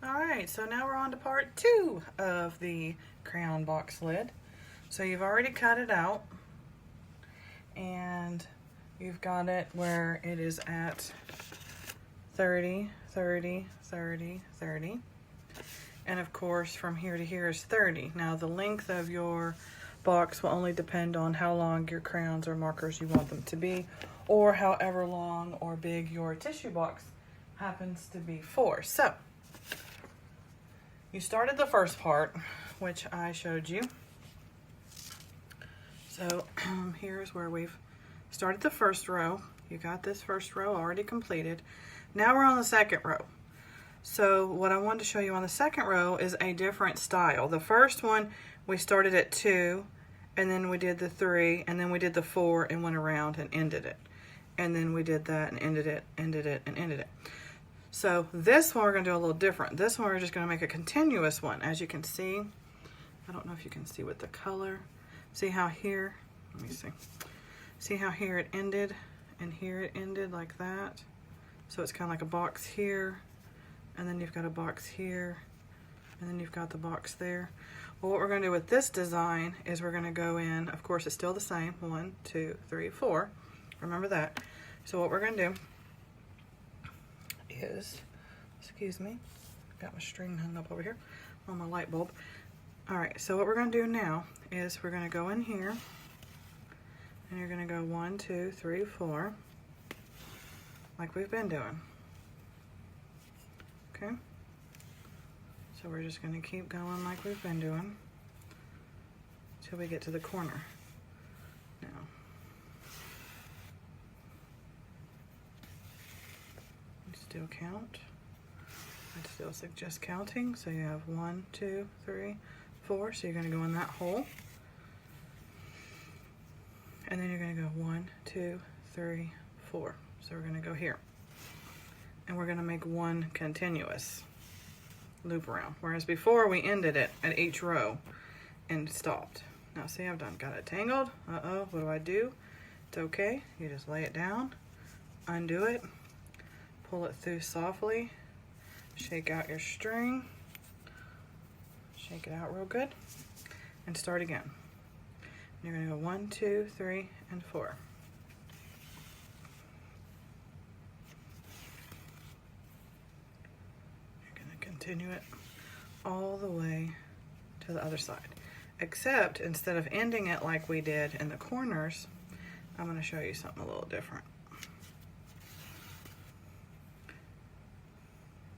Alright, so now we're on to part 2 of the crayon box lid. So you've already cut it out and you've got it where it is at 30, 30, 30, 30. And of course from here to here is 30. Now the length of your box will only depend on how long your crayons or markers you want them to be, or however long or big your tissue box happens to be for. So you started the first part, which I showed you. So here's where we've started the first row. You got this first row already completed. Now we're on the second row. So what I wanted to show you on the second row is a different style. The first one, we started at 2, and then we did the 3, and then we did the 4 and went around and ended it. And then we did that and ended it, and ended it. So this one we're going to do a little different. This one we're just going to make a continuous one. As you can see, I don't know if you can see with the color. See how here, let me see. See how here it ended and here it ended like that? So it's kind of like a box here, and then you've got a box here, and then you've got the box there. Well, what we're going to do with this design is we're going to go in, of course it's still the same, 1, 2, 3, 4. Remember that. So what we're going to do is, excuse me, got my string hung up over here on my light bulb. Alright, so what we're going to do now is we're going to go in here and you're going to go 1, 2, 3, 4 like we've been doing. Okay, so we're just going to keep going like we've been doing till we get to the corner. Now still count. I'd still suggest counting. So you have 1, 2, 3, 4. So you're going to go in that hole. And then you're going to go 1, 2, 3, 4. So we're going to go here. And we're going to make one continuous loop around. Whereas before we ended it at each row and stopped. Now see, I've got it tangled. Uh-oh, what do? It's okay. You just lay it down, undo it, pull it through softly, shake out your string, shake it out real good, and start again. You're going to go 1, 2, 3, and 4. You're going to continue it all the way to the other side. Except instead of ending it like we did in the corners, I'm going to show you something a little different.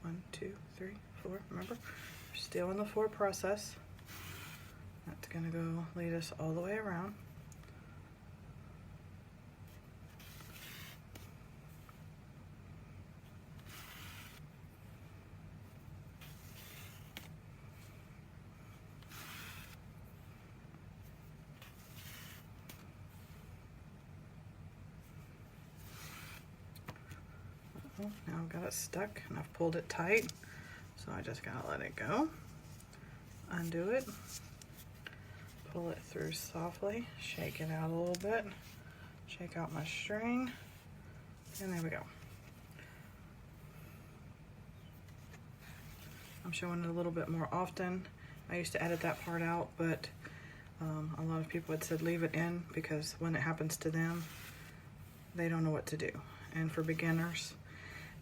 1, 2, 3, 4. Remember, we're still in the 4 process. That's going to go lead us all the way around. Now I've got it stuck and I've pulled it tight, so I just gotta let it go. Undo it, pull it through softly, shake it out a little bit, shake out my string, and there we go. I'm showing it a little bit more often. I used to edit that part out, but a lot of people had said leave it in because when it happens to them, they don't know what to do. And for beginners,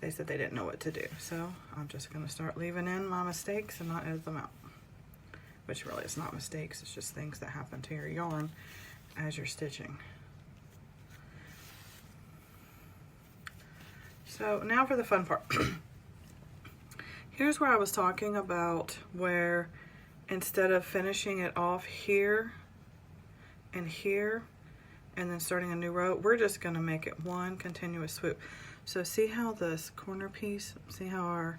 they said they didn't know what to do. So I'm just going to start leaving in my mistakes and not edit them out. Which really is not mistakes, it's just things that happen to your yarn as you're stitching. So now for the fun part. Here's where I was talking about where instead of finishing it off here and here and then starting a new row, we're just going to make it one continuous swoop. So see how this corner piece, see how our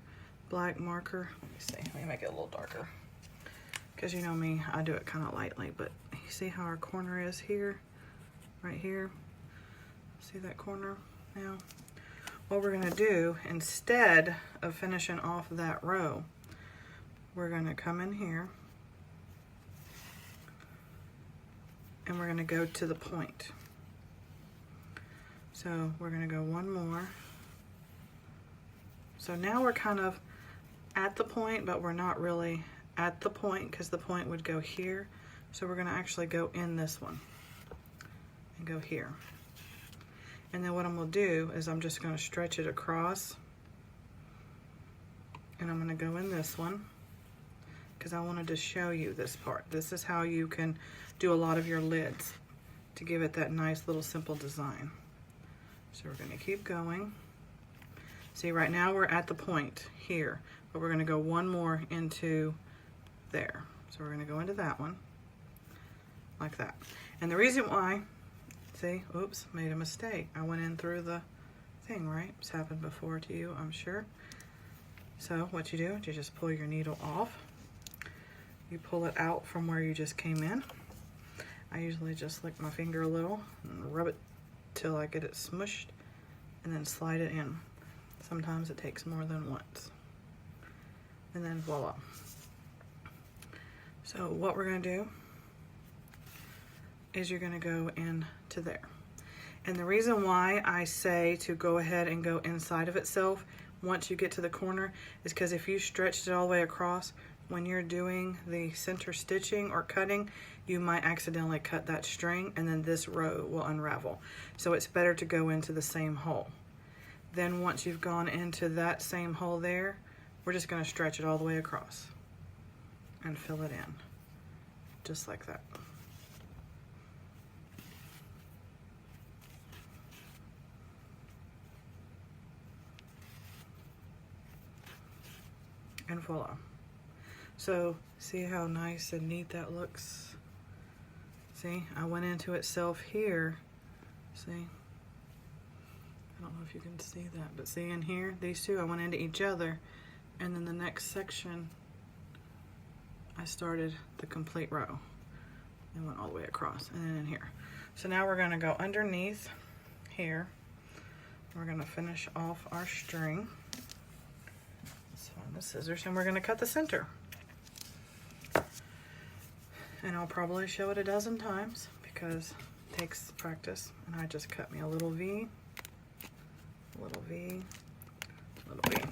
black marker, let me make it a little darker. Because you know me, I do it kind of lightly, but you see how our corner is here, right here? See that corner now? What we're gonna do, instead of finishing off that row, we're gonna come in here and we're gonna go to the point. So we're gonna go one more. So now we're kind of at the point, but we're not really at the point because the point would go here. So we're going to actually go in this one and go here. And then what I'm going to do is I'm just going to stretch it across, and I'm going to go in this one because I wanted to show you this part. This is how you can do a lot of your lids to give it that nice little simple design. So we're going to keep going. See, right now we're at the point here, but we're going to go one more into there. So we're going to go into that one like that. And the reason why, see, oops, made a mistake. I went in through the thing, right? It's happened before to you, I'm sure. So what you do is you just pull your needle off. You pull it out from where you just came in. I usually just lick my finger a little and rub it till I get it smushed, and then slide it in. Sometimes it takes more than once. And then voila. So what we're going to do is you're going to go into there. And the reason why I say to go ahead and go inside of itself once you get to the corner is because if you stretched it all the way across, when you're doing the center stitching or cutting, you might accidentally cut that string and then this row will unravel. So it's better to go into the same hole. Then once you've gone into that same hole there, we're just going to stretch it all the way across and fill it in, just like that. And voila. So see how nice and neat that looks? See, I went into itself here. See? I don't know if you can see that, but see in here, these two, I went into each other, and then the next section, I started the complete row and went all the way across, and then in here. So now we're gonna go underneath here. We're gonna finish off our string. So on the scissors, and we're gonna cut the center. And I'll probably show it a dozen times because it takes practice. And I just cut me a little V, little V, little V.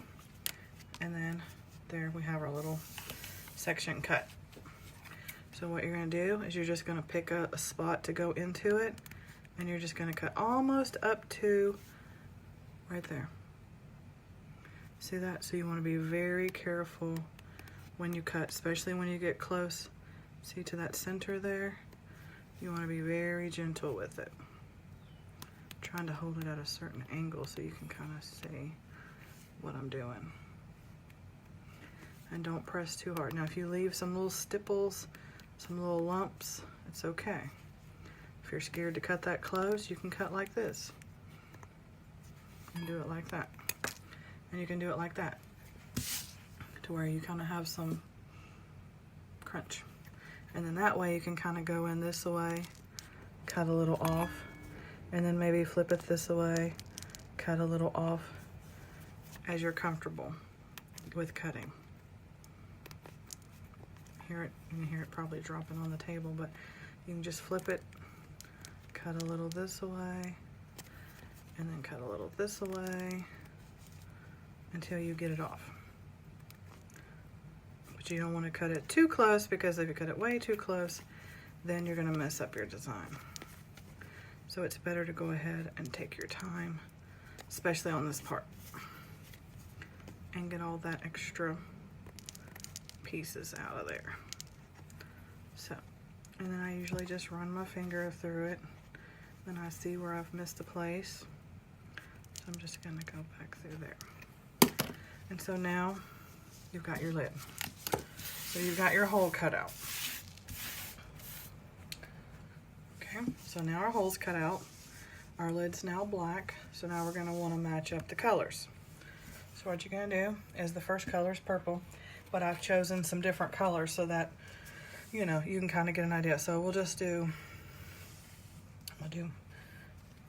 And then there we have our little section cut. So what you're gonna do is you're just gonna pick a spot to go into it, and you're just gonna cut almost up to right there. See that? So you wanna be very careful when you cut, especially when you get close. See to that center there? You want to be very gentle with it. Trying to hold it at a certain angle so you can kind of see what I'm doing. And don't press too hard. Now if you leave some little stipples, some little lumps, it's okay. If you're scared to cut that close, you can cut like this. And do it like that. And you can do it like that, to where you kind of have some crunch. And then that way you can kind of go in this way, cut a little off, and then maybe flip it this way, cut a little off as you're comfortable with cutting. You can hear it probably dropping on the table, but you can just flip it, cut a little this way, and then cut a little this way until you get it off. But you don't want to cut it too close, because if you cut it way too close, then you're going to mess up your design. So it's better to go ahead and take your time, especially on this part, and get all that extra pieces out of there. So, and then I usually just run my finger through it, then I see where I've missed a place. So I'm just going to go back through there. And so now you've got your lid. So you've got your hole cut out. Okay, so now our hole's cut out. Our lid's now black, so now we're going to want to match up the colors. So what you're going to do is, the first color is purple, but I've chosen some different colors so that, you know, you can kind of get an idea. So we'll just do, I'll do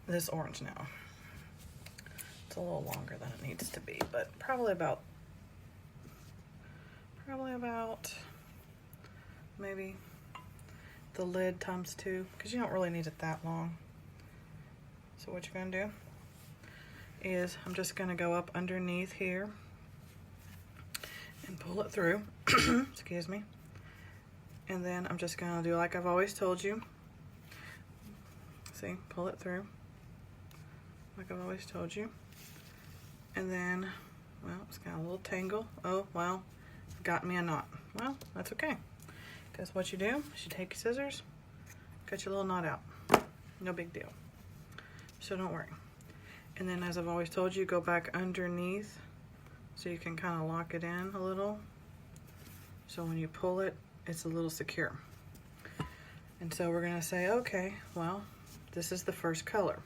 this orange now. It's a little longer than it needs to be, but probably about maybe the lid times 2, because you don't really need it that long. So what you're going to do is, I'm just going to go up underneath here, and pull it through, excuse me, and then I'm just gonna do like I've always told you. See, pull it through, like I've always told you. And then, well, it's got a little tangle. Oh, well, got me a knot. Well, that's okay. Because what you do is you take your scissors, cut your little knot out. No big deal. So don't worry. And then, as I've always told you, go back underneath so you can kind of lock it in a little. So when you pull it, it's a little secure. And so we're gonna say, okay, well, this is the first color,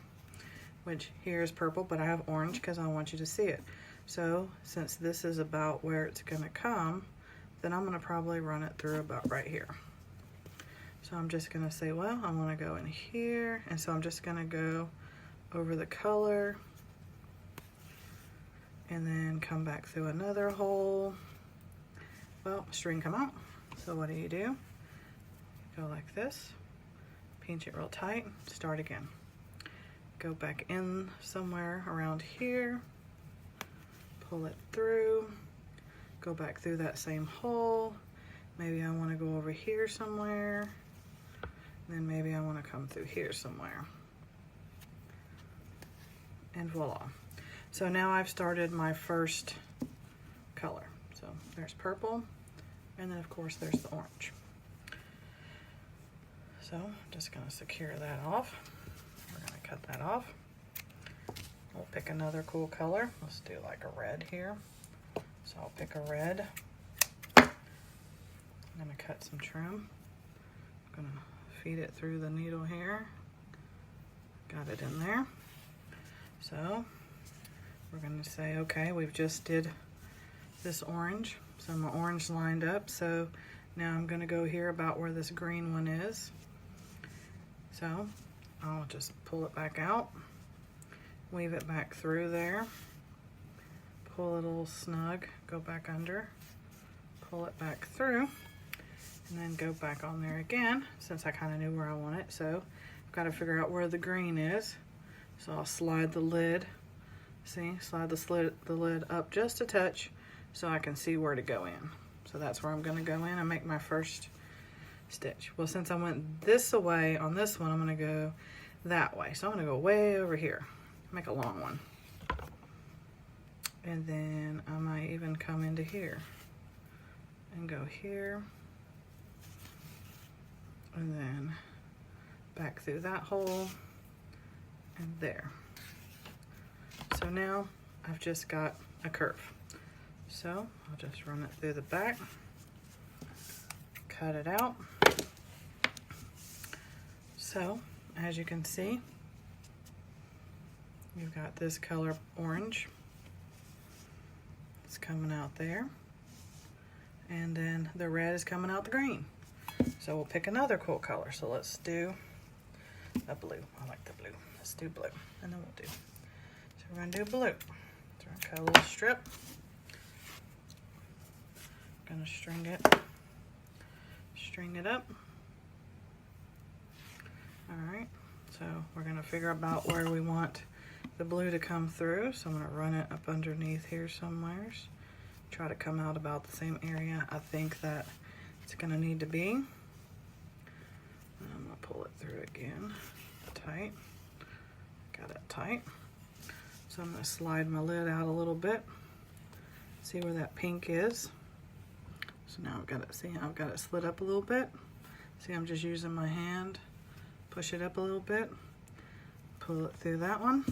which here is purple, but I have orange because I want you to see it. So since this is about where it's gonna come, then I'm gonna probably run it through about right here. So I'm just gonna say, well, I wanna go in here, and so I'm just gonna go over the color and then come back through another hole. Well, string come out. So what do? Go like this, pinch it real tight, start again. Go back in somewhere around here, pull it through, go back through that same hole. Maybe I want to go over here somewhere, and then maybe I want to come through here somewhere. And voila. So now I've started my first color. So there's purple, and then of course there's the orange. So I'm just going to secure that off. We're going to cut that off. We'll pick another cool color. Let's do like a red here. So I'll pick a red. I'm going to cut some trim. I'm going to feed it through the needle here. Got it in there. So we're going to say, okay, we've just did this orange. So my orange lined up. So now I'm going to go here about where this green one is. So I'll just pull it back out, weave it back through there, pull it a little snug, go back under, pull it back through, and then go back on there again, since I kind of knew where I want it. So I've got to figure out where the green is. So I'll slide the lid, see, slide the lid up just a touch so I can see where to go in. So that's where I'm going to go in and make my first stitch. Well, since I went this way on this one, I'm going to go that way. So I'm going to go way over here, make a long one. And then I might even come into here and go here. And then back through that hole and there. So now I've just got a curve. So I'll just run it through the back, cut it out. So as you can see, you've got this color orange. It's coming out there. And then the red is coming out the green. So we'll pick another cool color. So let's do a blue. I like the blue. Let's do blue. And then we'll do. So we're going to do blue. So we're going to cut a little strip. Going to string it up. All right. So we're going to figure out where we want the blue to come through. So I'm going to run it up underneath here somewhere. Try to come out about the same area I think that it's going to need to be. And I'm going to pull it through again, tight. Got it tight. So I'm going to slide my lid out a little bit. See where that pink is. So now I've got it, see, I've got it slid up a little bit. See, I'm just using my hand, push it up a little bit, pull it through that one.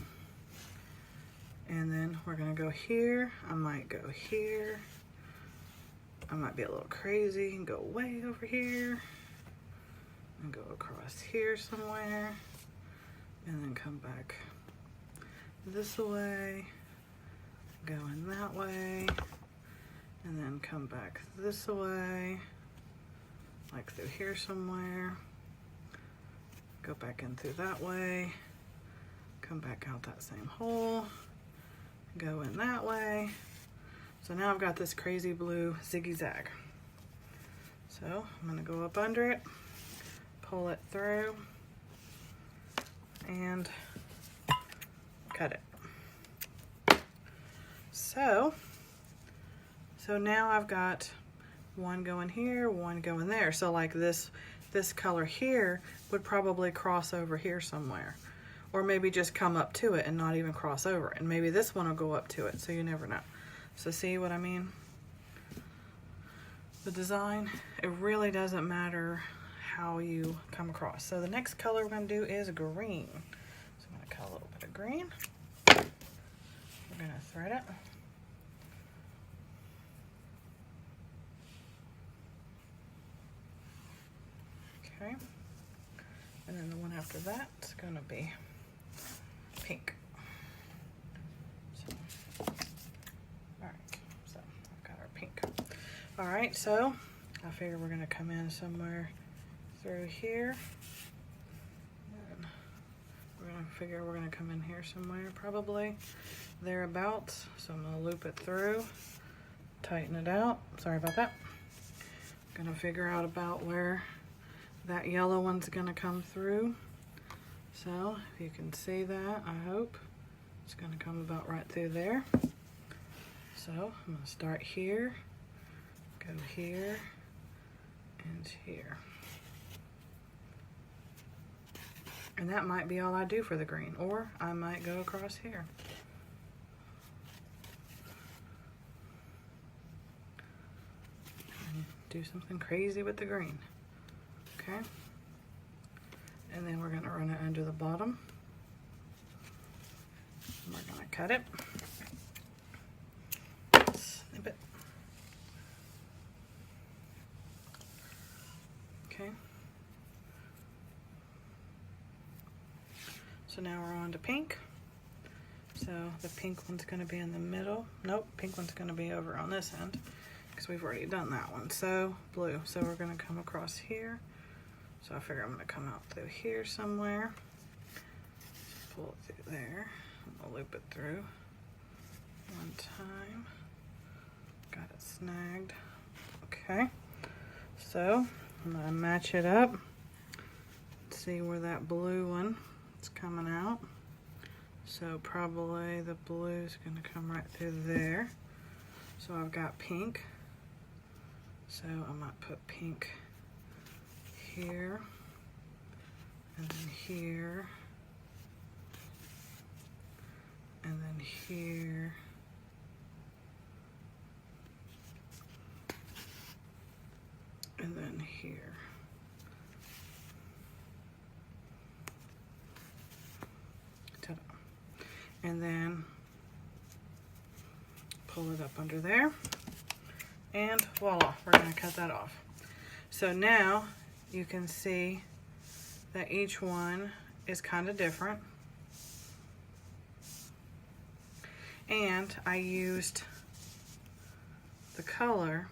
And then we're gonna go here. I might go here. I might be a little crazy and go way over here and go across here somewhere and then come back this way, going that way, and then come back this way, like through here somewhere, go back in through that way, come back out that same hole, go in that way. So now I've got this crazy blue ziggy-zag. So I'm gonna go up under it, pull it through, and cut it. So So now I've got one going here, one going there. So like this color here would probably cross over here somewhere. Or maybe just come up to it and not even cross over. And maybe this one will go up to it, so you never know. So see what I mean? The design, it really doesn't matter how you come across. So the next color we're going to do is green. So I'm going to cut a little bit of green. We're going to thread it. Okay. And then the one after that is going to be pink. So, alright, so I've got our pink. Alright, so I figure we're going to come in somewhere through here. And we're going to figure we're going to come in here somewhere, probably thereabouts. So I'm going to loop it through, tighten it out. Sorry about that. I'm going to figure out about where that yellow one's going to come through. So if you can see that, I hope it's going to come about right through there. So I'm going to start here, go here, and here. And that might be all I do for the green, or I might go across here. And do something crazy with the green. Okay. And then we're going to run it under the bottom. And we're going to cut it. Snip it. Okay. So now we're on to pink. So the pink one's going to be in the middle. Nope, pink one's going to be over on this end because we've already done that one. So blue. So we're going to come across here. So I figure I'm going to come out through here somewhere. Just pull it through there. I'm going to loop it through one time. Got it snagged. Okay. So I'm going to match it up. See where that blue one is coming out. So probably the blue is going to come right through there. So I've got pink. So I might put pink here, and then here, and then here, and then here. Ta-da. And then pull it up under there, and voila, we're going to cut that off. So now you can see that each one is kind of different. And I used the color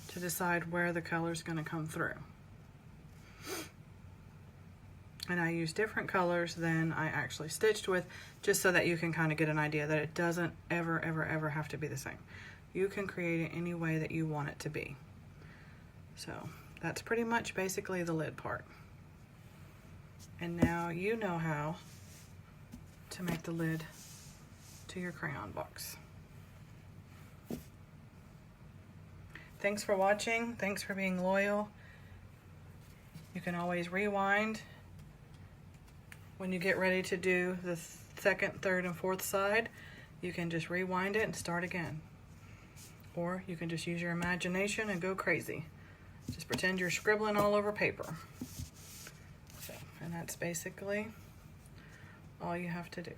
to decide where the color is going to come through. And I used different colors than I actually stitched with, just so that you can kind of get an idea that it doesn't ever, ever, ever have to be the same. You can create it any way that you want it to be. So that's pretty much basically the lid part. And now you know how to make the lid to your crayon box. Thanks for watching. Thanks for being loyal. You can always rewind when you get ready to do the second, third, and fourth side. You can just rewind it and start again. Or you can just use your imagination and go crazy. Just pretend you're scribbling all over paper. So, and that's basically all you have to do.